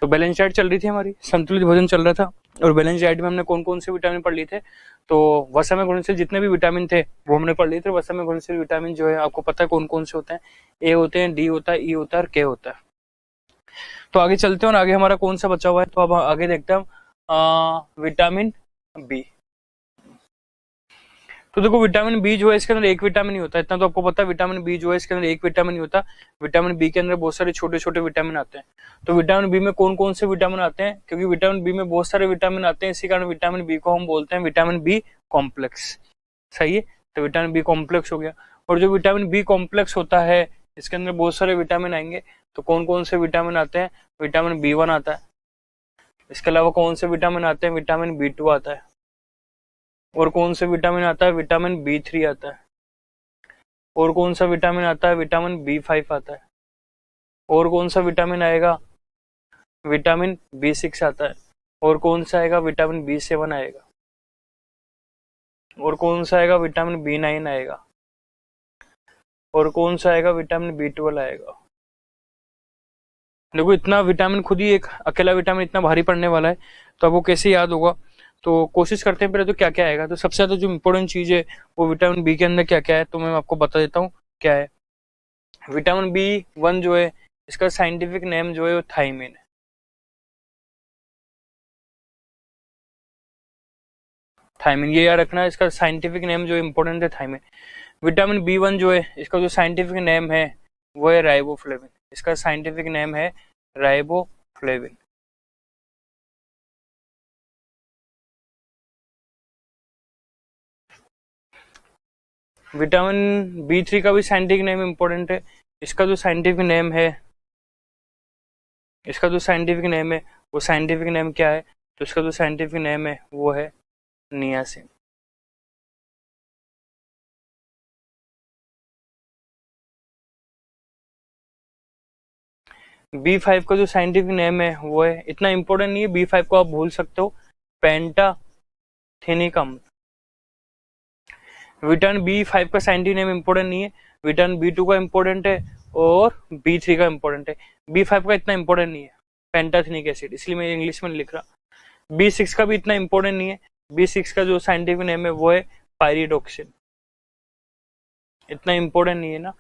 तो balance diet चल रही थी हमारी, संतुलित भोजन चल रहा था। और बैलेंस डाइट में हमने कौन कौन से विटामिन पढ़ लिए थे, तो वसा में घुलनशील जितने भी विटामिन थे वो हमने पढ़ लिए थे। वसा में घुलनशील विटामिन जो है आपको पता है कौन कौन से होते हैं, ए होते हैं, डी होता है, ई होता है और के होता है। तो आगे चलते हैं और आगे हमारा कौन सा बचा हुआ है, तो अब आगे देखते हैं विटामिन बी। तो देखो विटामिन बी जो है इसके अंदर एक विटामिन ही होता है, इतना तो आपको पता है। विटामिन बी जो है इसके अंदर एक विटामिन ही होता है। विटामिन बी के अंदर बहुत सारे छोटे छोटे विटामिन आते हैं। तो विटामिन बी में कौन कौन से विटामिन आते हैं, क्योंकि विटामिन बी में बहुत सारे विटामिन आते हैं, इसी कारण विटामिन बी को हम बोलते हैं विटामिन बी कॉम्प्लेक्स। सही है, तो विटामिन बी कॉम्प्लेक्स हो गया। और जो विटामिन बी कॉम्प्लेक्स होता है इसके अंदर बहुत सारे विटामिन आएंगे। तो कौन कौन से विटामिन आते हैं, विटामिन बी1 आता है। इसके अलावा कौन से विटामिन आते हैं, विटामिन बी2 आता है। और कौन से विटामिन आता है, विटामिन बी3 आता है। और कौन सा विटामिन आता है, विटामिन बी5 आता है। और कौन सा विटामिन आएगा, विटामिन बी6 आता है। और कौन सा आएगा, विटामिन बी7 आएगा। और कौन सा आएगा, विटामिन बी9 आएगा। और कौन सा आएगा, विटामिन बी12 आएगा। देखो इतना विटामिन खुद ही एक अकेला विटामिन इतना भारी पड़ने वाला है, तो आपको कैसे याद होगा। तो कोशिश करते हैं पहले तो क्या क्या आएगा। तो सबसे ज्यादा जो इम्पोर्टेंट चीज है वो विटामिन बी के अंदर क्या क्या है, तो मैं आपको बता देता हूँ क्या है। विटामिन बी1 जो है इसका साइंटिफिक नेम जो है वो थायमिन है। थायमिन ये याद रखना है, इसका साइंटिफिक नेम जो इम्पोर्टेंट है थायमिन। विटामिन बी1 जो है इसका जो साइंटिफिक नेम है वो है राइबोफ्लेविन। इसका साइंटिफिक नेम है राइबोफ्लेविन। विटामिन बी3 का भी साइंटिफिक नेम इम्पोर्टेंट है। इसका जो साइंटिफिक नेम है, इसका जो साइंटिफिक नेम है वो साइंटिफिक नेम क्या है, तो इसका जो साइंटिफिक नेम है वो है नियासिन। बी5 का जो साइंटिफिक नेम है वो है, इतना इंपॉर्टेंट नहीं है, बी5 को आप भूल सकते हो, पेंटाथेनिकम। विटामिन बी5 का साइंटिफिक नेम इंपॉर्टेंट नहीं है, विटामिन बी2 का इंपॉर्टेंट है और बी3 का इंपॉर्टेंट है। बी5 का इतना इंपॉर्टेंट नहीं है, पेंटाथेनिक एसिड, इसलिए मैं इंग्लिश में लिख रहा। बी6 का भी इतना इंपॉर्टेंट नहीं है, बी6 का जो साइंटिफिक नेम है वो है पायरिडोक्सिन, इतना इंपॉर्टेंट नहीं है ना,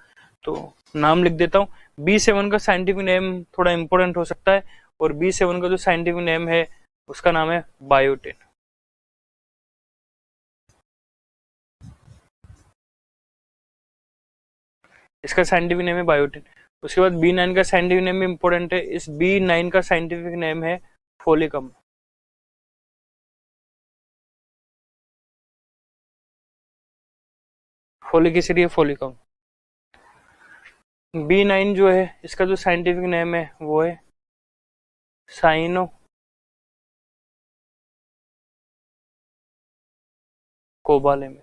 तो नाम लिख देता हूँ। बी7 का साइंटिफिक नेम थोड़ा इंपॉर्टेंट हो सकता है, और बी7 का जो साइंटिफिक नेम है उसका नाम है बायोटिन। इसका साइंटिफिक नेम है बायोटिन। उसके बाद बी9 का साइंटिफिक नेम भी इंपॉर्टेंट है। इस बी9 का साइंटिफिक नेम है फोलिकम। फोलिक एसिड है फोलिकम। बी9 जो है इसका जो साइंटिफिक नेम है वो है साइनो कोबालेमिन।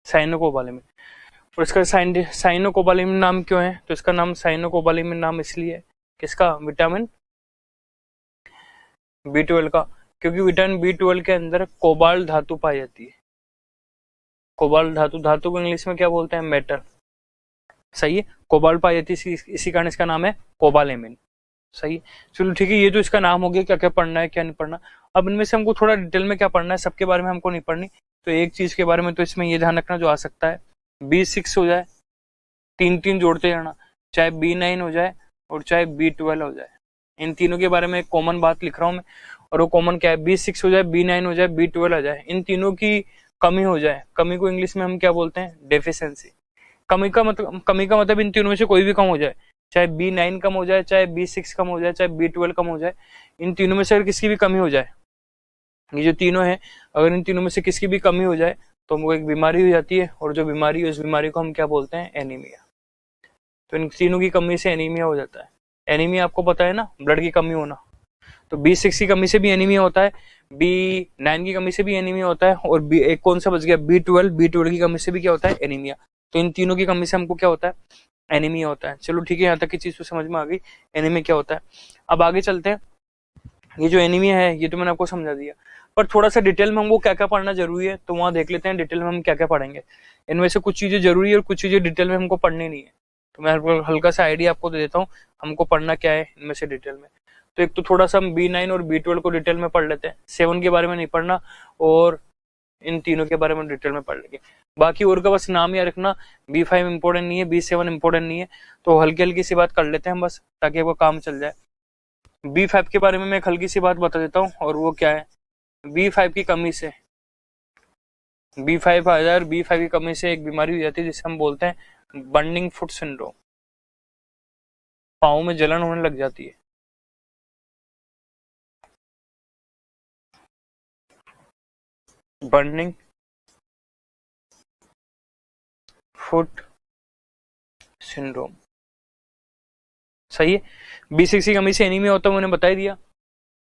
साइनोकोबालेमिन। और इसका साइनोकोबालेमिन नाम क्यों है, तो इसका नाम साइनोकोबालेमिन नाम इसलिए है, किसका, विटामिन बी12 का, क्योंकि विटामिन बी12 के अंदर कोबाल्ट धातु पाई जाती है। कोबाल्ट धातु को इंग्लिश में क्या बोलते हैं, मेटल। सही है, कोबाल्ट पाई जाती है, इसी कारण इसका नाम है कोबालेमिन। सही, चलो ठीक है, ये तो इसका नाम हो गया, क्या क्या पढ़ना है क्या नहीं पढ़ना। अब इनमें से हमको थोड़ा डिटेल में क्या पढ़ना है, सबके बारे में हमको नहीं पढ़नी, तो एक चीज के बारे में तो इसमें ये ध्यान रखना जो आ सकता है, बी6 हो जाए, तीन तीन जोड़ते जाना, चाहे बी9 हो जाए और चाहे बी12 हो जाए, इन तीनों के बारे में एक कॉमन बात लिख रहा हूं मैं, और वो कॉमन क्या है, बी6 हो जाए, बी9 हो जाए, बी12 हो जाए, इन तीनों की कमी हो जाए। कमी को इंग्लिश में हम क्या बोलते हैं, डेफिशिएंसी। कमी का मतलब इन तीनों में से कोई भी कम हो जाए, चाहे बी9 कम हो जाए, चाहे बी6 कम हो जाए, चाहे बी12 कम हो जाए, इन तीनों में से अगर किसी की भी कमी हो जाए, ये जो तीनों है, अगर इन तीनों में से किसी की भी कमी हो जाए तो हमको एक बीमारी हो जाती है, और जो बीमारी है उस बीमारी को हम क्या बोलते हैं, एनीमिया। तो इन तीनों की कमी से एनीमिया हो जाता है। एनीमिया आपको पता है ना, ब्लड की कमी होना, तो बी6 की कमी से भी एनीमिया होता है, बी9 की कमी से भी एनीमिया होता है, और एक कौन सा बच गया, बी12 की कमी से भी क्या होता है, एनीमिया। तो इन तीनों की कमी से हमको क्या होता है, एनीमिया होता है। चलो ठीक है, यहाँ तक की चीज तो समझ में आ गई, एनीमिया क्या होता है। अब आगे चलते हैं, ये जो एनीमिया है ये तो मैंने आपको समझा दिया, पर थोड़ा सा डिटेल में हमको क्या क्या पढ़ना जरूरी है, तो वहां देख लेते हैं डिटेल में हम क्या क्या पढ़ेंगे। इनमें से कुछ चीजें जरूरी है और कुछ चीजें डिटेल में हमको पढ़नी नहीं है, तो मैं हल्का सा आइडिया आपको दे देता हूँ हमको पढ़ना क्या है इनमें से डिटेल में। तो एक तो थोड़ा सा हम B9 और B12 को डिटेल में पढ़ लेते हैं, 7 के बारे में नहीं पढ़ना, और इन तीनों के बारे में डिटेल में पढ़ लेंगे। बाकी और का बस नाम याद रखना, B5 इंपॉर्टेंट नहीं है, B7 इंपॉर्टेंट नहीं है, तो हल्की हल्की सी बात कर लेते हैं हम बस, ताकि आपका काम चल जाए। B5 के बारे में मैं एक हल्की सी बात बता देता हूँ, और वो क्या है, B5 की कमी से B5 आ जाए, और B5 की कमी से एक बीमारी हो जाती है जिसे हम बोलते हैं बर्निंग फुट सिंड्रोम, पाँव में जलन होने लग जाती है। बर्निंग फुट सिंड्रोम, सही है। B6 की कमी से एनीमिया होता है, मैंने बता ही दिया,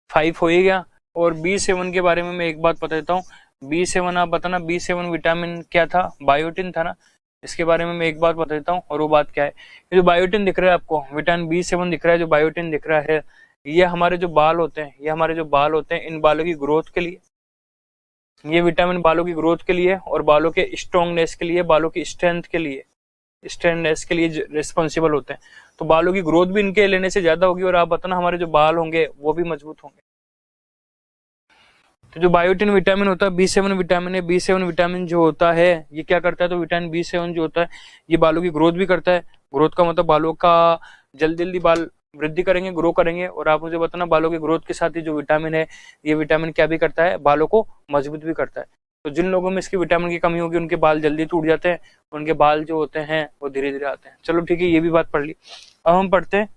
5 हो ही गया। और B7 के बारे में मैं एक बात बता देता हूँ, B7 आप बताना, B7 विटामिन क्या था, बायोटिन था ना, इसके बारे में मैं एक बात बता देता हूँ, और वो बात क्या है, ये जो बायोटिन दिख रहा है आपको, विटामिन B7 दिख रहा है, जो बायोटिन दिख रहा है, ये हमारे जो बाल होते हैं, ये हमारे जो बाल होते हैं, इन बालों की ग्रोथ के लिए, ये विटामिन बालों की ग्रोथ के लिए और बालों के स्ट्रॉन्गनेस के लिए, बालों की स्ट्रेंथ के लिए, स्ट्रेंथनेस के लिए रिस्पॉन्सिबल होते हैं। तो बालों की ग्रोथ भी इनके लेने से ज्यादा होगी, और आप बताना हमारे जो बाल होंगे वो भी मजबूत होंगे। तो जो बायोटिन विटामिन होता है, B7 विटामिन है, B7 विटामिन जो होता है ये क्या करता है, तो विटामिन B7 जो होता है ये बालों की ग्रोथ भी करता है। ग्रोथ का मतलब बालों का जल्दी जल्दी बाल वृद्धि करेंगे, ग्रो करेंगे। और आप मुझे बताना बालों की ग्रोथ के साथ ही जो विटामिन है, ये विटामिन क्या भी करता है, बालों को मजबूत भी करता है। तो जिन लोगों में इसकी विटामिन की कमी होगी उनके बाल जल्दी टूट जाते हैं, उनके बाल जो होते हैं वो धीरे धीरे आते हैं। चलो ठीक है, ये भी बात पढ़ ली। अब हम पढ़ते हैं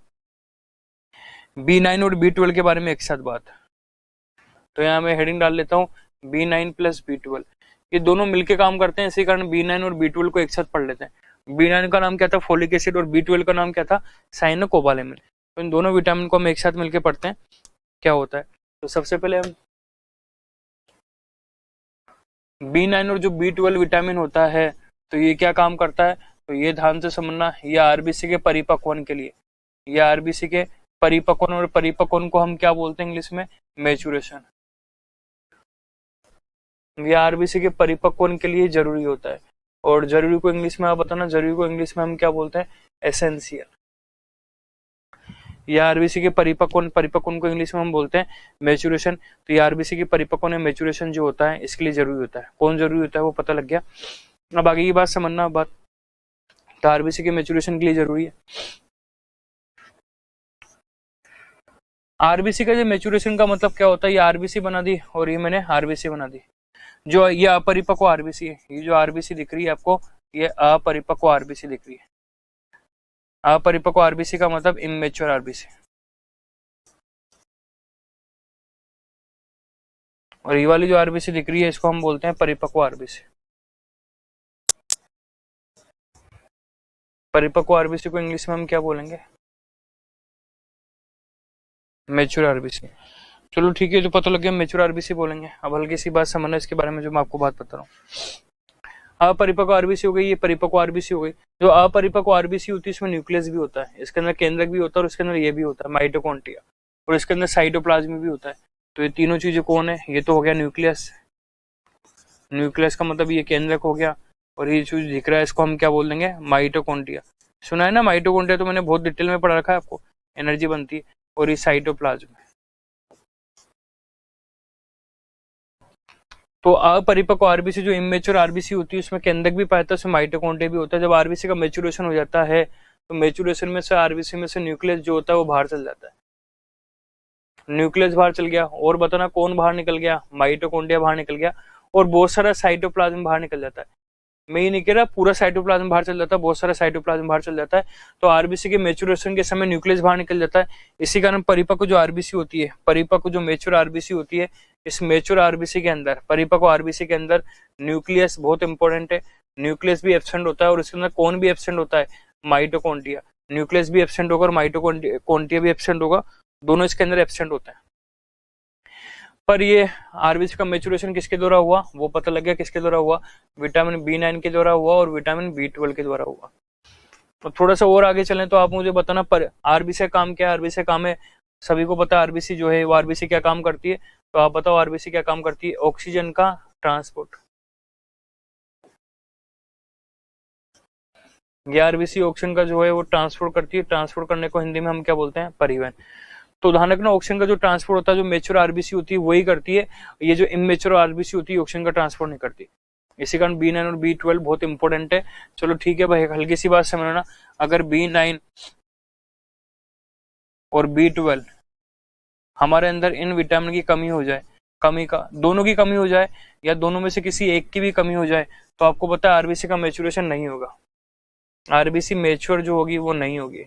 B9 और B12 के बारे में एक साथ बात। तो यहाँ मैं हेडिंग डाल लेता हूँ B9 प्लस B12, ये दोनों मिलके काम करते हैं, इसी कारण B9 और B12 को एक साथ पढ़ लेते हैं। B9 का नाम क्या था, फोलिक एसिड, और B12 का नाम क्या था, साइनोकोबालेमिन। तो इन दोनों विटामिन को हम एक साथ मिलकर पढ़ते हैं क्या होता है। तो सबसे पहले हम B9 और जो B12 विटामिन होता है, तो ये क्या काम करता है, तो ये ध्यान से समझना, ये आरबीसी के परिपक्वन के लिए, ये आरबीसी के परिपक्वन, और परिपक्वन को हम क्या बोलते हैं इंग्लिश में, मैच्योरेशन। ये आरबीसी के परिपक्वन के लिए जरूरी होता है, और जरूरी को इंग्लिश में आप बताना, जरूरी को इंग्लिश में हम क्या बोलते हैं, एसेंशियल। ये आरबीसी के परिपक्वन, परिपक्वन को इंग्लिश में हम बोलते हैं मैच्योरेशन। तो ये आरबीसी के परिपक्वन में मैच्योरेशन जो होता है इसके लिए जरूरी होता है। कौन जरूरी होता है वो पता लग गया। अब आगे की बात समझना, बात तो आरबीसी के मैच्योरेशन के लिए जरूरी है। आरबीसी का जो मैच्योरेशन का मतलब क्या होता है, ये आरबीसी बना दी और ये मैंने आरबीसी बना दी। जो ये अपरिपक्व आरबीसी है, ये जो आरबीसी दिख रही है आपको, ये अपरिपक्व आरबीसी दिख रही है। अपरिपक्व आरबीसी का मतलब इमेच्योर आरबीसी, और ये वाली जो आरबीसी दिख रही है इसको हम बोलते हैं परिपक्व आरबीसी। परिपक्व आरबीसी को इंग्लिश में हम क्या बोलेंगे, मैच्योर आरबीसी। चलो ठीक है, जो पता लग गया मैच्योर आरबीसी बोलेंगे। अब हल्की सी बात समझना इसके बारे में जो मैं आपको बात बता रहा हूँ। अपरिपक्व आरबीसी हो गई, ये परिपक्व आरबीसी हो गई। जो अपरिपक्व आरबीसी होती है इसमें न्यूक्लियस भी होता है, इसके अंदर केंद्रक भी होता है, और इसके अंदर ये भी होता है माइटोकॉन्ड्रिया, और इसके अंदर साइटोप्लाज्म भी होता है। तो ये तीनों चीजें कौन है, ये तो हो गया न्यूक्लियस। न्यूक्लियस का मतलब ये केंद्रक हो गया, और ये चीज दिख रहा है इसको हम क्या बोल देंगे, माइटोकॉन्ड्रिया। सुना है ना माइटोकॉन्ड्रिया, तो मैंने बहुत डिटेल में पढ़ा रखा है आपको, एनर्जी बनती है। और ये साइटोप्लाज्म। तो अपरिपक्व आरबीसी जो इमेच्योर आरबीसी होती है उसमें केंद्रक भी पाया जाता है, उसमें माइटोकॉन्ड्रिया भी होता है। जब आरबीसी का मैच्योरेशन हो जाता है तो मैच्योरेशन में से आरबीसी में से न्यूक्लियस जो होता है वो बाहर चल जाता है। न्यूक्लियस बाहर चल गया, और बताना कौन बाहर निकल गया, माइटोकॉन्ड्रिया बाहर निकल गया, और बहुत सारा साइटोप्लाज्म बाहर निकल जाता है। मैं ये नहीं कह रहा पूरा साइटोप्लाज्म बाहर चल जाता है, बहुत सारा साइटोप्लाज्म बाहर चल जाता है। तो आरबीसी के मैच्योरेशन के समय न्यूक्लियस बाहर निकल जाता है। इसी कारण परिपक्व जो आरबीसी होती है, परिपक्व जो मैच्योर आरबीसी होती है, इस मैच्योर आरबीसी के अंदर, परिपक्व आरबीसी के अंदर न्यूक्लियस बहुत इंपॉर्टेंट है। न्यूक्लियस भी एब्सेंट होता है, और इसके अंदर कौन भी एब्सेंट होता है, माइटोकॉन्ड्रिया। न्यूक्लियस भी एब्सेंट होगा और माइटोकॉन्ड्रिया भी एब्सेंट होगा, दोनों इसके अंदर एब्सेंट होते हैं। पर ये आरबीसी का मैच्योरेशन किसके द्वारा हुआ वो पता लग गया, किसके द्वारा हुआ, विटामिन B9 के द्वारा हुआ और विटामिन B12 के द्वारा हुआ। तो थोड़ा सा और आगे चलें तो आप मुझे बताना, पर आरबीसी का काम क्या है। आरबीसी का काम है, सभी को पता है आरबीसी जो है वो आरबीसी क्या काम करती है। तो आप बताओ आरबीसी क्या काम करती है? ऑक्सीजन का ट्रांसपोर्ट। ये आरबीसी ऑक्सीजन का जो है वो ट्रांसपोर्ट करती है। ट्रांसपोर्ट करने को हिंदी में हम क्या बोलते हैं? परिवहन। तो ध्यान रखना, ऑक्सीजन का जो ट्रांसपोर्ट होता है, जो मेच्योर आरबीसी होती है वही करती है, ये जो इमेच्योर आरबीसी होती है ऑक्सीजन का ट्रांसपोर्ट नहीं करती। इसी कारण B9 और B12 बहुत इंपॉर्टेंट है। चलो ठीक है भाई, हल्की सी बात समझना, अगर B9 और B12 हमारे अंदर इन विटामिन की कमी हो जाए, कमी का दोनों की कमी हो जाए, या दोनों में से किसी एक की भी कमी हो जाए, तो आपको पता है आरबीसी का मेचुरेशन नहीं होगा। आरबीसी मेच्योर जो होगी वो नहीं होगी,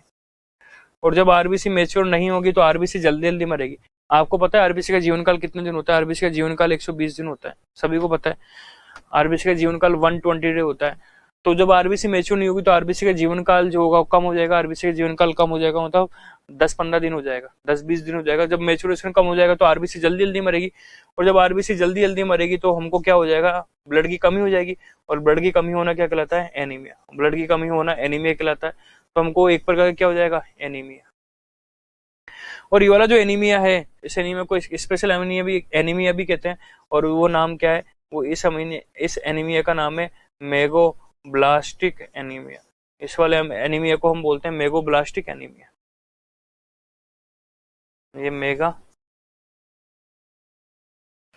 और जब आरबीसी मेच्योर नहीं होगी तो आरबीसी जल्दी जल्दी मरेगी। आपको पता है आरबीसी का जीवन काल कितने दिन होता है? आरबीसी का जीवन काल 120 दिन होता है, सभी को पता है। आरबीसी का जीवन काल 120 डे होता है। तो जब आरबीसी मेच्योर नहीं होगी तो आरबीसी का जीवन काल जो होगा कम हो जाएगा। आरबीसी का जीवन काल कम हो जाएगा मतलब 10-15 दिन हो जाएगा, 10-20 दिन हो जाएगा। जब मेचुरेशन कम हो जाएगा तो आरबीसी जल्दी जल्दी मरेगी, और जब आरबीसी जल्दी जल्दी मरेगी तो हमको क्या हो जाएगा? ब्लड की कमी हो जाएगी, और ब्लड की कमी होना क्या कहलाता है? एनीमिया। ब्लड की कमी होना एनीमिया कहलाता है। तो हमको एक प्रकार का क्या हो जाएगा? एनीमिया। और ये वाला जो एनीमिया है, इस एनीमिया को स्पेशल एनीमिया भी कहते हैं, और वो नाम क्या है? वो इस एनीमिया का नाम है मेगोब्लास्टिक एनीमिया। इस वाले एनीमिया को हम बोलते हैं मेगोब्लास्टिक एनीमिया। ये मेगा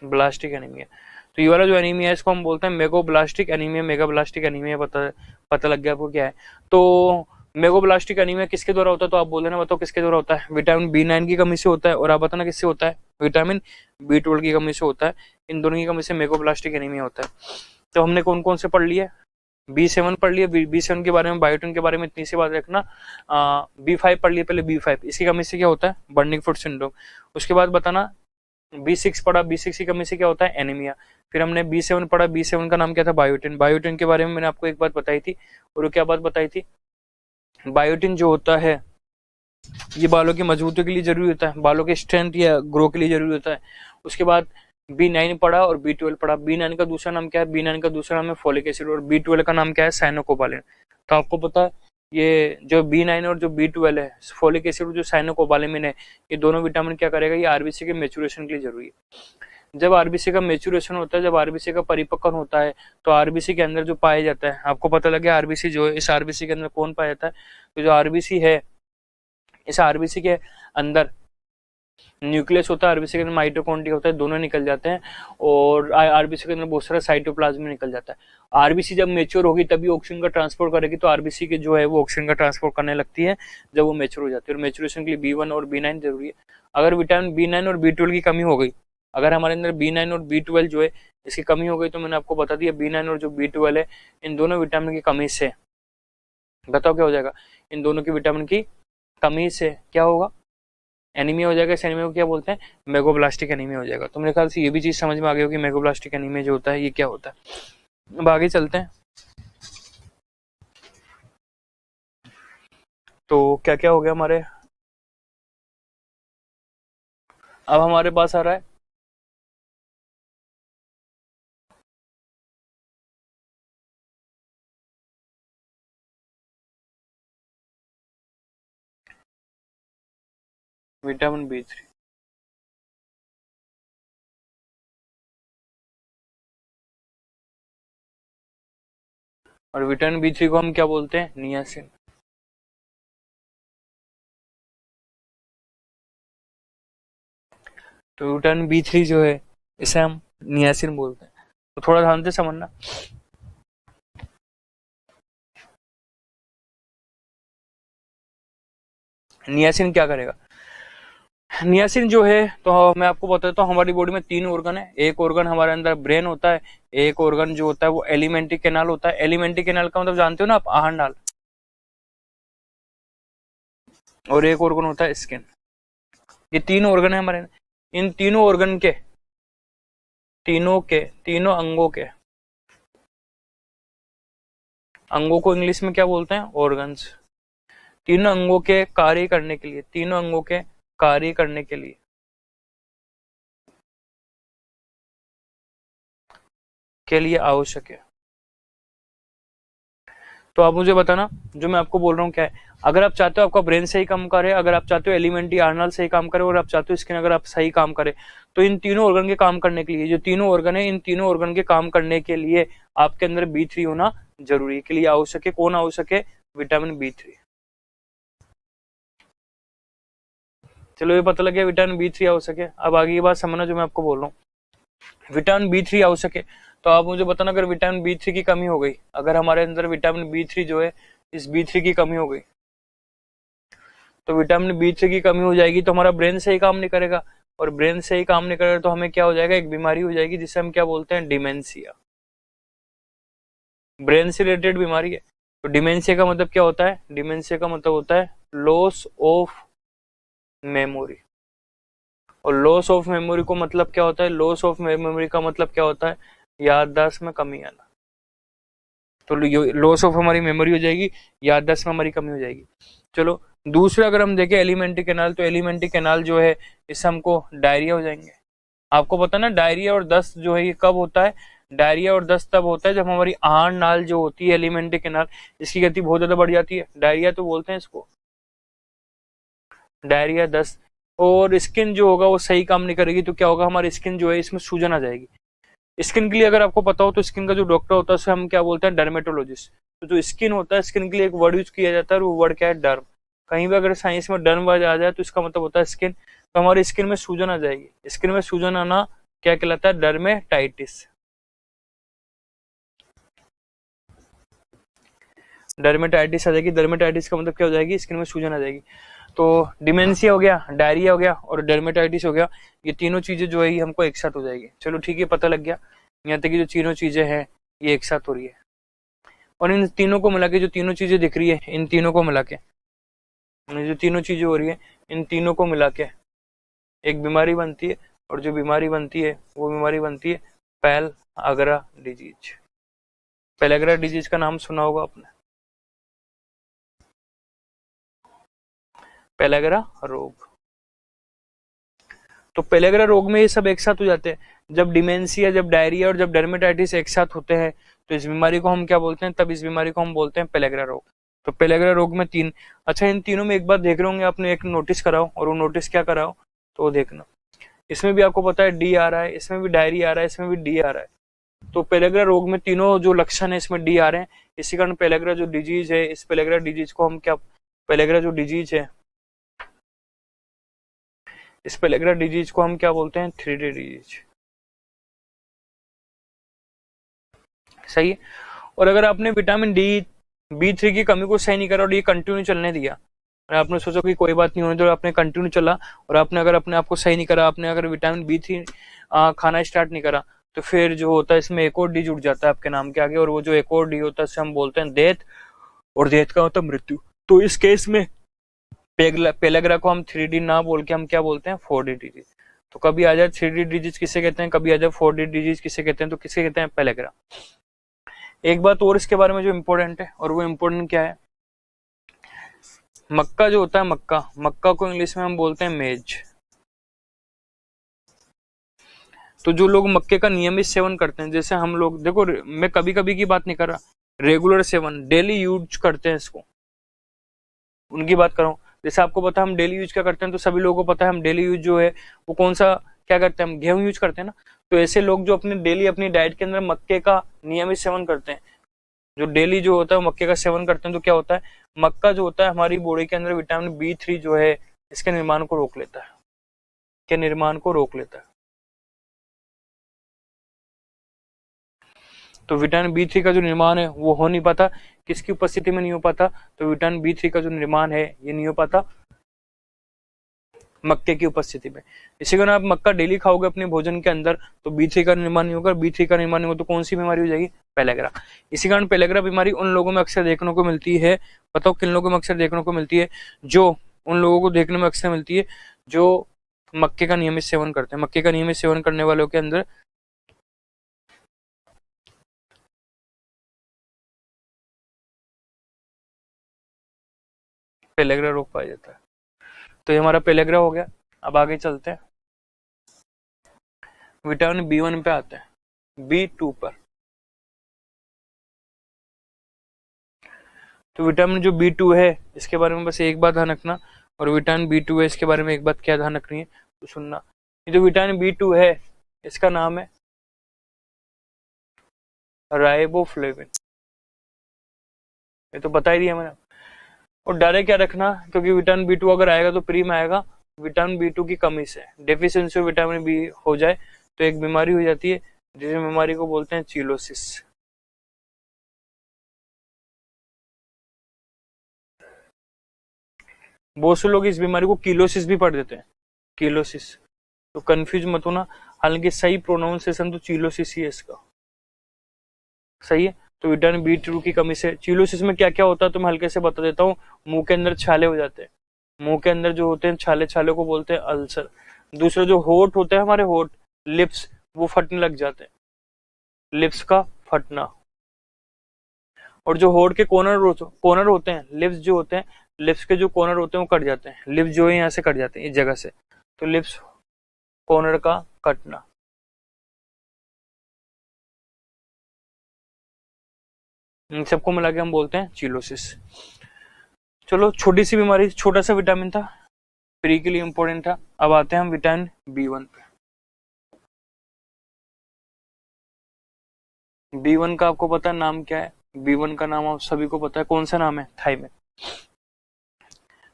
ब्लास्टिक एनीमिया। तो ये वाला जो एनीमिया है इसको हम बोलते हैं मेगोब्लास्टिक एनीमिया। मेगाब्लास्टिक एनीमिया पता लग गया आपको क्या है? तो मेगोब्लास्टिक एनीमिया किसके द्वारा होता है? तो आप बोल देना, बताओ किसके द्वारा होता है? विटामिन B9 की कमी से होता है, और आप बताना किससे होता है? विटामिन B12 की कमी से होता है। इन दोनों की कमी से मेगोब्लास्टिक एनीमिया होता है। तो हमने कौन कौन से पढ़ लिए? B7 पढ़ लिए। B7 के बारे में, बायोटिन के बारे में इतनी सी बात रखना। B5 पढ़ लिए पहले। B5 इसकी कमी से क्या होता है? Burning food syndrome. उसके बाद बताना B6 पढ़ा। B6 की कमी से क्या होता है? एनीमिया। फिर हमने B7 पढ़ा। B7 का नाम क्या था? बायोटिन। बायोटिन के बारे में मैंने आपको एक बात बताई थी, और वो क्या बात बताई थी? बायोटिन जो होता है ये बालों की मजबूती के लिए जरूरी होता है, बालों के स्ट्रेंथ या ग्रो के लिए जरूरी होता है। उसके बाद B9 पढ़ा और B12 पढ़ा। B9 का दूसरा नाम क्या है? B9 का दूसरा नाम है फोलिक एसिड, और B12 का नाम क्या है? साइनोकोबालिन। तो आपको पता है ये जो B9 और जो B12 है, फोलिक एसिड और जो साइनोकोबालामिन है, ये दोनों विटामिन क्या करेगा? ये आरबीसी के मेचुरेशन के लिए जरूरी है। जब आरबीसी का मेचुरेशन होता है, जब आरबीसी का परिपक्वन होता है, तो आरबीसी के अंदर जो पाया जाता है, आपको पता लगे आरबीसी जो है, इस आरबीसी के अंदर कौन पाया जाता है? तो जो आरबीसी है, इस आरबीसी के अंदर न्यूक्लियस होता है, आरबीसी के अंदर माइटोकॉन्ड्रिया होता है, दोनों निकल जाते हैं, और आरबीसी के अंदर बहुत सारा साइटोप्लाज्म निकल जाता है। आरबीसी जब मेच्योर होगी तभी ऑक्सीजन का ट्रांसपोर्ट करेगी, तो आरबीसी के जो है वो ऑक्सीजन का ट्रांसपोर्ट करने लगती है जब वो मेच्योर हो जाती है। और मेच्योरेशन के लिए B1 और B9 जरूरी है। अगर विटामिन B9 और B12 की कमी हो गई, अगर हमारे अंदर B9 और B12 जो है इसकी कमी हो गई, तो मैंने आपको बता दिया B9 और जो B12 है, इन दोनों विटामिन की कमी से, बताओ क्या हो जाएगा? इन दोनों की विटामिन की कमी से क्या होगा? एनीमिया हो जाएगा। इस एनीमिया को क्या बोलते हैं? मेगोब्लास्टिक एनीमिया हो जाएगा। तो मेरे ख्याल से ये भी चीज समझ में आ गई होगी मेगोब्लास्टिक एनीमिया जो होता है ये क्या होता है। अब आगे चलते हैं। तो क्या क्या हो गया हमारे, अब हमारे पास आ रहा है विटामिन B3। और विटामिन B3 को हम क्या बोलते हैं? नियासिन। तो विटामिन B3 जो है इसे हम नियासिन बोलते हैं। तो थोड़ा ध्यान से समझना। नियासिन क्या करेगा? नियासिन जो है, तो मैं आपको बताता हूँ, हमारी बॉडी में 3 ऑर्गन है। एक ऑर्गन हमारे अंदर ब्रेन होता है, एक ऑर्गन जो होता है वो एलिमेंट्री कैनाल होता है। एलिमेंट्री कैनाल का मतलब जानते हो ना आप? आहार नाल। और एक ऑर्गन होता है स्किन। ये 3 ऑर्गन है हमारे। इन तीनों ऑर्गन के, तीनों अंगों को इंग्लिश में क्या बोलते हैं? ऑर्गन्स। तीनों अंगों के कार्य करने के लिए, तीनों अंगों के कार्य करने के लिए आवश्यक है। तो आप मुझे बताना जो मैं आपको बोल रहा हूँ क्या है। अगर आप चाहते हो आपका ब्रेन सही काम करे, अगर आप चाहते हो एलिमेंट्री आर्नल सही काम करे, और आप चाहते हो स्किन अगर आप सही काम करे, तो इन तीनों ऑर्गन के काम करने के लिए, जो तीनों ऑर्गन है, इन तीनों ऑर्गन के काम करने के लिए आपके अंदर B3 होना जरूरी है। के लिए आवश्यक है, कौन आवश्यक है? Vitamin B3। चलो ये पता लग गया विटामिन B3 आवश्यक है। अब आगे की बात समझना जो मैं आपको बोल रहा हूँ। विटामिन B3 आवश्यक है, तो आप मुझे बताना अगर विटामिन B3 की कमी हो गई, अगर हमारे अंदर विटामिन B3 जो है, इस B3 की कमी हो गई, तो विटामिन B3 की कमी हो जाएगी तो हमारा ब्रेन सही काम नहीं करेगा, और ब्रेन सही काम नहीं करेगा तो हमें क्या हो जाएगा? एक बीमारी हो जाएगी जिसे हम क्या बोलते हैं? डिमेंशिया। ब्रेन से रिलेटेड बीमारी है। तो डिमेंशिया का मतलब क्या होता है? डिमेंशिया का मतलब होता है लॉस ऑफ मेमोरी। और लॉस ऑफ मेमोरी को मतलब क्या होता है? लॉस ऑफ मेमोरी का मतलब क्या होता है? याददाश्त में कमी आना। तो लॉस ऑफ हमारी मेमोरी हो जाएगी, याददाश्त में हमारी कमी हो जाएगी। चलो दूसरा अगर हम देखें एलिमेंट्री कैनाल, तो एलिमेंट्री कैनाल जो है इससे हमको डायरिया हो जाएंगे। आपको पता ना डायरिया और दस्त जो है ये कब होता है? डायरिया और दस्त तब होता है जब हमारी आहार नाल जो होती है एलिमेंट्री कैनाल, इसकी गति बहुत ज्यादा बढ़ जाती है। डायरिया तो बोलते हैं इसको, डायरिया, दस्त। और स्किन जो होगा वो सही काम नहीं करेगी, तो क्या होगा? हमारी स्किन जो है इसमें सूजन आ जाएगी। स्किन के लिए अगर आपको पता हो तो स्किन का जो डॉक्टर होता है उसे हम क्या बोलते हैं? डर्मेटोलॉजिस्ट। तो जो स्किन होता है, स्किन के लिए एक वर्ड यूज किया जाता है, और वो वर्ड क्या है? डर्म। कहीं भी अगर साइंस में डर्म वर्ड आ जाए तो इसका मतलब होता है स्किन। तो हमारी स्किन में सूजन आ जाएगी। स्किन में सूजन आना क्या कहलाता है? डर्मेटाइटिस। डर्मेटाइटिस आ जाएगी। डर्मेटाइटिस का मतलब क्या हो जाएगी? स्किन में सूजन आ जाएगी। तो डिमेंशिया हो गया, डायरिया हो गया, और डर्मेटाइटिस हो गया। ये तीनों चीजें जो है ये हमको एक साथ हो जाएगी। चलो ठीक है, पता लग गया यहाँ तक कि जो तीनों चीजें हैं ये एक साथ हो रही है। और इन तीनों को मिला के जो तीनों चीजें दिख रही है, इन तीनों को मिला के जो तीनों चीजें हो रही है, इन तीनों को मिला के एक बीमारी बनती है। और जो बीमारी बनती है वो बीमारी बनती है पेलग्रा डिजीज। पेलग्रा डिजीज का नाम सुना होगा आपने, पेलग्रा रोग। तो पेलग्रा रोग में ये सब एक साथ हो जाते हैं। जब डिमेंशिया, जब डायरिया और जब डर्मेटाइटिस एक साथ होते हैं तो इस बीमारी को हम क्या बोलते हैं? तब इस बीमारी को हम बोलते हैं पेलग्रा रोग। तो पेलग्रा रोग में तीन। अच्छा, इन तीनों में एक बात देख रहे होंगे आपने, एक नोटिस कराओ, और वो नोटिस क्या कराओ तो वो देखना। इसमें भी आपको पता है डी आ रहा है, इसमें भी डायरी आ रहा है, इसमें भी डी आ रहा है। तो पेलग्रा रोग में तीनों जो लक्षण है इसमें डी आ रहे हैं। इसी कारण पेलग्रा जो डिजीज है, इस पेलग्रा डिजीज को हम क्या, पेलग्रा जो डिजीज है, इस पेलग्रा डिजीज को हम क्या बोलते हैं? 3D disease. सही है। और अगर आपने विटामिन B3 की कमी को सही नहीं करा और ये कंटिन्यू चलने दिया, और आपने सोचा कि कोई बात नहीं होने दो, आपने कंटिन्यू चला, और आपने अगर अपने आप को सही नहीं करा, आपने अगर विटामिन B3 खाना स्टार्ट नहीं करा, तो फिर जो होता है इसमें एक और डी जुड़ जाता है आपके नाम के आगे, और वो जो एक और डी होता है उसे हम बोलते हैं डेथ, और डेथ का होता है मृत्यु। तो इस केस में पेलग्रा को हम 3D ना बोल के हम क्या बोलते हैं? 4D disease. तो कभी आ जाए 3D डिजीज किसे कहते हैं, कभी आ जाए 4D डिजीज किसे कहते हैं, तो किसे कहते हैं? पेलग्रा। एक बात और इसके बारे में जो इम्पोर्टेंट है, और वो इम्पोर्टेंट क्या है? मक्का जो होता है, मक्का, मक्का को इंग्लिश में हम बोलते हैं मेज। तो जो लोग मक्के का नियमित सेवन करते हैं, जैसे हम लोग, देखो मैं कभी कभी की बात नहीं कर रहा, रेगुलर सेवन, डेली यूज करते हैं इसको, उनकी बात कर रहा हूँ। जैसे आपको पता है हम डेली यूज क्या करते हैं, तो सभी लोगों को पता है हम डेली यूज जो है वो कौन सा क्या करते हैं? हम गेहूं यूज करते हैं ना। तो ऐसे लोग जो अपने डेली अपनी डाइट के अंदर मक्के का नियमित सेवन करते हैं, जो डेली जो होता है मक्के का सेवन करते हैं, तो क्या होता है? मक्का जो होता है हमारी बॉडी के अंदर विटामिन B3 जो है इसके निर्माण को रोक लेता है, के निर्माण को रोक लेता है। तो विटामिन B3 का जो निर्माण है वो हो नहीं पाता, किसकी उपस्थिति में नहीं हो पाता? तो विटामिन B3 का जो निर्माण है ये नहीं हो पाता मक्के की उपस्थिति में। इसी कारण आप मक्का डेली खाओगे अपने भोजन के अंदर तो B3 का निर्माण नहीं होगा। B3 का निर्माण नहीं होगा तो कौन सी बीमारी हो जाएगी? पेलग्रा। इसी कारण पेलग्रा बीमारी उन लोगों में अक्सर देखने को मिलती है, बताओ किन लोगों में अक्सर देखने को मिलती है? जो उन लोगों को देखने में अक्सर मिलती है जो मक्के का नियमित सेवन करते हैं। मक्के का नियमित सेवन करने वालों के अंदर पेलग्रा रोग पाया जाता है। तो ये हमारा पेलग्रा हो गया। अब आगे चलते हैं, विटामिन B1 पे आते हैं, B2 पर। तो विटामिन जो B2 है इसके बारे में बस एक बात ध्यान रखना, और विटामिन B2 है इसके बारे में एक बात क्या ध्यान रखनी है तो सुनना। ये जो विटामिन B2 है इसका नाम है राइबोफ्लेविन, ये तो बता ही दिया मैंने। और डायरेक्ट क्या रखना, क्योंकि विटामिन B2 अगर आएगा तो प्री में आएगा विटामिन B2 की कमी से, डेफिशिएंसी ऑफ विटामिन B हो जाए तो एक बीमारी हो जाती है, जिस बीमारी को बोलते हैं चीलोसिस। बहुत से लोग इस बीमारी को कीलोसिस भी पढ़ देते हैं, कीलोसिस, तो कंफ्यूज मत होना, हालांकि सही प्रोनाउंसिएशन तो चीलोसिस ही है इसका, सही है। तो विटामिन B2 की कमी से चीलोसिस में क्या क्या होता है तो मैं हल्के से बता देता हूँ। मुंह के अंदर छाले हो जाते हैं, मुंह के अंदर जो होते हैं छाले, छाले को बोलते हैं अल्सर। दूसरा जो होठ होते हैं हमारे होठ, लिप्स, वो फटने लग जाते हैं, लिप्स का फटना। और जो होठ के कॉर्नर होते हैं, लिप्स जो होते हैं, लिप्स के जो कॉर्नर होते हैं वो कट जाते हैं, लिप्स जो है यहाँ से कट जाते हैं इस जगह से, तो लिप्स कॉर्नर का कटना। इन सबको मिला के हम बोलते हैं चीलोसिस। चलो छोटी सी बीमारी, छोटा सा विटामिन था, प्री के लिए इंपॉर्टेंट था। अब आते हैं हम विटामिन B1 पे। B1 का आपको पता है नाम क्या है? B1 का नाम आप सभी को पता है, कौन सा नाम है? थायमिन।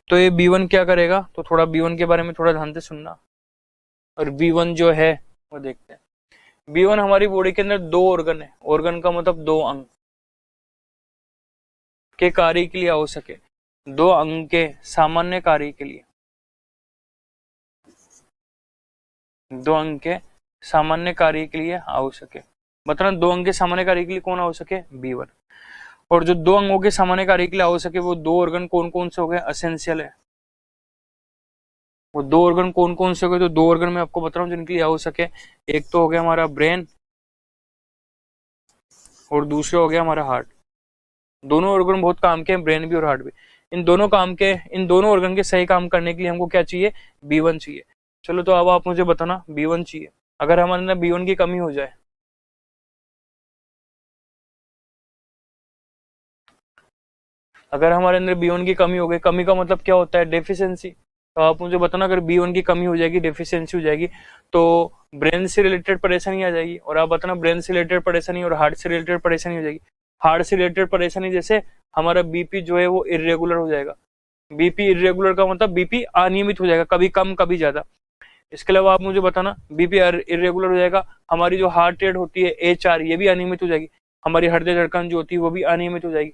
तो ये B1 क्या करेगा, तो थोड़ा B1 के बारे में थोड़ा ध्यान से सुनना, और B1 जो है वो देखते हैं। B1 हमारी बॉडी के अंदर दो ऑर्गन है, ऑर्गन का मतलब दो अंग के कार्य के लिए आवश्यक है, दो अंग के सामान्य कार्य के लिए, दो अंग के सामान्य कार्य के लिए आवश्यक है। मतलब दो अंग के सामान्य कार्य के लिए कौन आवश्यक है? B1। और जो दो अंगों के सामान्य कार्य के लिए आवश्यक है वो दो ऑर्गन कौन कौन से हो गए? असेंशियल है। वो दो ऑर्गन कौन कौन से हो गए? तो दो ऑर्गन मैं आपको बता रहा हूँ जिनके लिए आवश्यक है। एक तो हो गया हमारा ब्रेन, और दूसरा हो गया हमारा हार्ट। दोनों ऑर्गन बहुत काम के हैं, ब्रेन भी और हार्ट भी। इन दोनों ऑर्गन के सही काम करने के लिए हमको क्या चाहिए? B1 चाहिए। चलो तो अब आप मुझे बताना, B1 चाहिए, अगर हमारे अंदर B1 की कमी हो जाए, अगर हमारे अंदर B1 की कमी हो गई, कमी का मतलब क्या होता है? डेफिशिएंसी। तो आप मुझे बताना, अगर B1 की कमी हो जाएगी, डेफिशिएंसी हो जाएगी, तो ब्रेन से रिलेटेड परेशानी आ जाएगी। और आप बताना, ब्रेन से रिलेटेड परेशानी और हार्ट से रिलेटेड परेशानी हो जाएगी। हार्ट से रिलेटेड परेशानी जैसे हमारा BP जो है वो इरेगुलर हो जाएगा। BP इरेगुलर का मतलब BP अनियमित हो जाएगा, कभी कम कभी ज्यादा। इसके अलावा आप मुझे बताना, BP इरेगुलर हो जाएगा, हमारी जो हार्ट रेट होती है HR, ये भी अनियमित हो जाएगी, हमारी हृदय धड़कन जो होती है वो भी अनियमित हो जाएगी।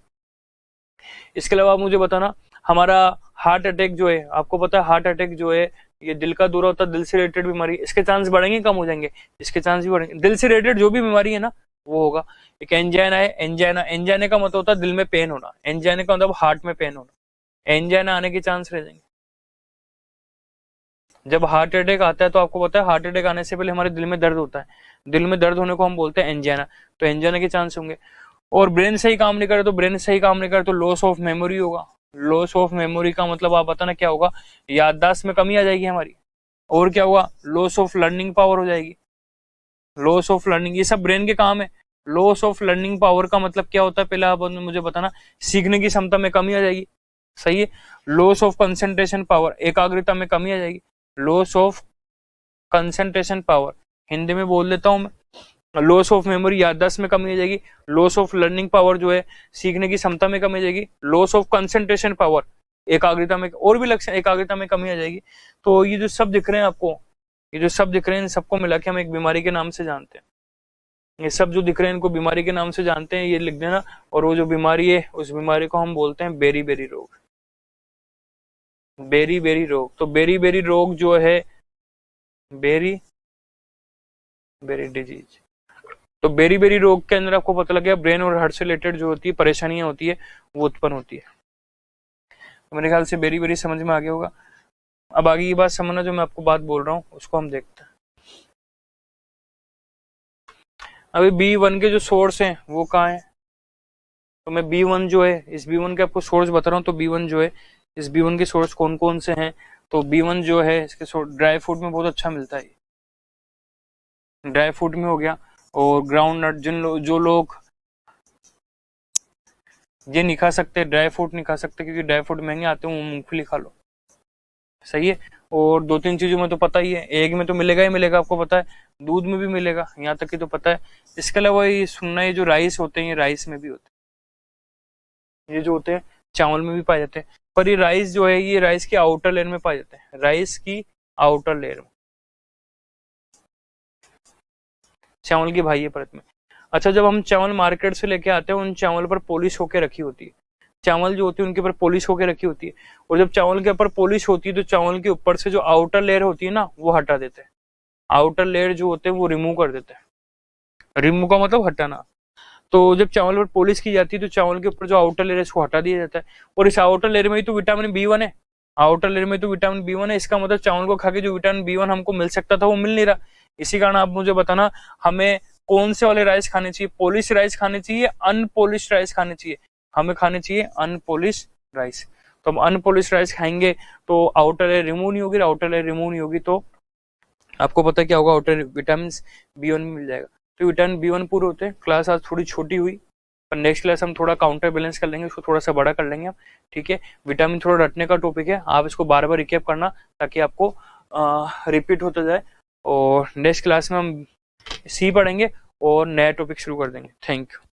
इसके अलावा आप मुझे बताना, हमारा हार्ट अटैक जो है, आपको पता है हार्ट अटैक जो है ये दिल का दौरा होता है, दिल से रिलेटेड बीमारी, इसके चांस बढ़ेंगे कम हो जाएंगे? इसके चांस भी बढ़ेंगे। दिल से रिलेटेड जो भी बीमारी है ना वो होगा। एक एंजाइना है, एंजाइना, एंजाइना का मतलब होता है दिल में पेन होना, एंजाइना का मतलब हार्ट में पेन होना, एंजाइना आने के चांस रह जाएंगे। जब हार्ट अटैक आता है तो आपको पता है हार्ट अटैक आने से पहले हमारे दिल में दर्द होता है, दिल में दर्द होने को हम बोलते हैं एंजाइना, तो एंजाइना के चांस होंगे। और ब्रेन सही काम नहीं करे तो ब्रेन सही काम नहीं करे तो लॉस ऑफ मेमोरी होगा। लॉस ऑफ मेमोरी का मतलब आप बताना क्या होगा? याददाश्त में कमी आ जाएगी हमारी। और क्या होगा? लॉस ऑफ लर्निंग पावर हो जाएगी, लॉस ऑफ लर्निंग, ये सब ब्रेन के काम है। लॉस ऑफ लर्निंग पावर का मतलब क्या होता है पहले आप मुझे बताना? सीखने की क्षमता में कमी आ जाएगी, सही है। लॉस ऑफ कंसंट्रेशन पावर, एकाग्रता में कमी आ जाएगी। Loss of concentration power, Hindi में बोल देता हूं मैं, लॉस ऑफ मेमोरी, याददाश्त में कमी आ जाएगी। लॉस ऑफ लर्निंग पावर जो है सीखने की क्षमता में कमी आ जाएगी। लॉस ऑफ कंसंट्रेशन पावर, एकाग्रता में, और भी लक्षण, एकाग्रता में कमी आ जाएगी। तो ये जो सब दिख रहे हैं आपको, ये जो सब दिख रहे हैं इन सबको मिला के हम एक बीमारी के नाम से जानते हैं। ये सब जो दिख रहे हैं इनको बीमारी के नाम से जानते हैं, ये लिख देना। और वो जो बीमारी है उस बीमारी को हम बोलते हैं बेरी बेरी रोग, बेरी बेरी रोग। तो बेरी बेरी रोग जो है, बेरी बेरी डिजीज, तो बेरी बेरी रोग के अंदर आपको पता लग गया ब्रेन और हार्ट से रिलेटेड जो होती है परेशानियां होती है वो उत्पन्न होती है। तो मेरे ख्याल से बेरी बेरी समझ में आ गया होगा। अब आगे की बात समझना, जो मैं आपको बात बोल रहा हूँ उसको हम देखते हैं। अभी B1 के जो सोर्स हैं वो कहाँ है? तो मैं B1 जो है, इस B1 के आपको सोर्स बता रहा हूँ। तो B1 जो है, इस B1 के सोर्स कौन कौन से हैं? तो B1 जो है इसके सोर्स ड्राई फ्रूट में बहुत अच्छा मिलता है, ड्राई फ्रूट में हो गया। और ग्राउंड नट, जो लोग ये नहीं खा सकते, ड्राई फ्रूट नहीं खा सकते क्योंकि ड्राई फ्रूट महंगे आते हैं, वो मूंगफली खा लो, सही है। और 2-3 चीजों में तो पता ही है, एग में तो मिलेगा ही मिलेगा, आपको पता है, दूध में भी मिलेगा, यहाँ तक कि तो पता है। इसके अलावा ये सुनना, ये जो राइस होते हैं ये राइस में भी होते हैं, ये जो होते हैं चावल में भी पाए जाते हैं, पर ये राइस जो है ये राइस की आउटर लेयर में पाए जाते हैं, राइस की आउटर लेयर में, चावल की बाह्य परत में। अच्छा, जब हम चावल मार्केट से लेके आते हैं, उन चावल पर पॉलिश होके रखी होती है, चावल जो होती है उनके ऊपर पॉलिश होके रखी होती है, और जब चावल के ऊपर पॉलिश होती है तो चावल के ऊपर से जो आउटर लेयर होती है ना वो हटा देते हैं, आउटर लेयर जो होते हैं वो रिमूव कर देते हैं, रिमूव का मतलब हटाना। तो जब चावल पर पॉलिश की जाती है तो चावल के ऊपर जो आउटर लेयर है इसको हटा दिया जाता है, और इस आउटर लेयर में ही तो विटामिन B1 है, आउटर लेयर में तो विटामिन B1 है, इसका मतलब चावल को खा के जो विटामिन B1 हमको मिल सकता था वो मिल नहीं रहा। इसी कारण आप मुझे बताना, हमें कौन से वाले राइस खाने चाहिए, पॉलिश राइस खाने चाहिए, अनपॉलिश राइस खाने चाहिए? हमें खाने चाहिए अनपॉलिश राइस। तो हम अनपॉलिश राइस खाएंगे तो आउटर लेयर रिमूव नहीं होगी, आउटर लेयर रिमूव नहीं होगी तो आपको पता है क्या होगा, आउटर विटामिन B1 मिल जाएगा। तो विटामिन B1 पूरे होते हैं। क्लास आज थोड़ी छोटी हुई, पर नेक्स्ट क्लास हम थोड़ा काउंटर बैलेंस कर लेंगे, उसको थोड़ा सा बड़ा कर लेंगे हम, ठीक है। विटामिन थोड़ा रटने का टॉपिक है, आप इसको बार बार रिकेप करना ताकि आपको रिपीट होता जाए, और नेक्स्ट क्लास में हम सी पढ़ेंगे और नया टॉपिक शुरू कर देंगे। Thank you.